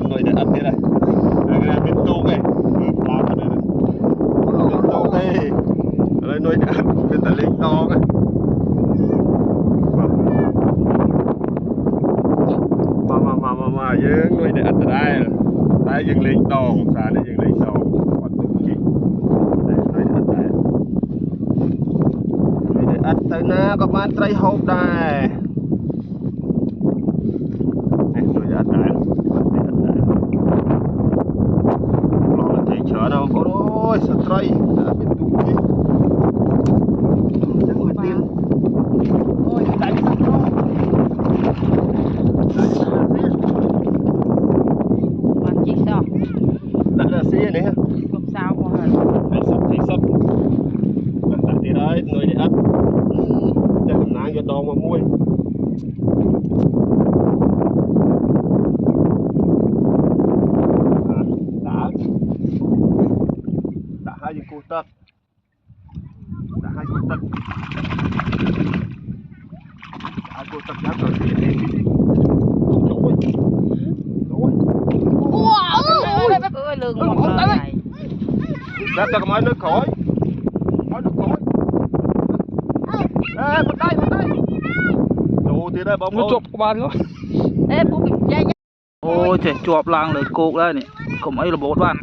con nuôi để ăn thế này cái này bên tôm này làm cái này bên tôm đây đây nuôi để ăn bên tận lính to này mà dương nuôi để ăn đây dương lính to xa đây dương lính to còn tôm chị đây nuôi để ăn đây nuôi để ăn tới na các bạn trai hộp đây nuôi để ăn đây chở đâu có đôi sợi trai đã biết tụ gì sẽ nuôi tiên ôi đánh sắp thôi bạn chị sao đã là xe này ha không sao qua hả thấy sắp đặt thì đấy nuôi để ăn để hầm nang cho đòn mà muôi hai cô tật đã hai cô tật đã rồi ôi lường một này ra cho cái nước khỏi ê một đây đồ thì đây bông nó chụp của bạn đó ê bố bị dây ôi trời chụp làng lấy cột đây này không ấy là bột bạn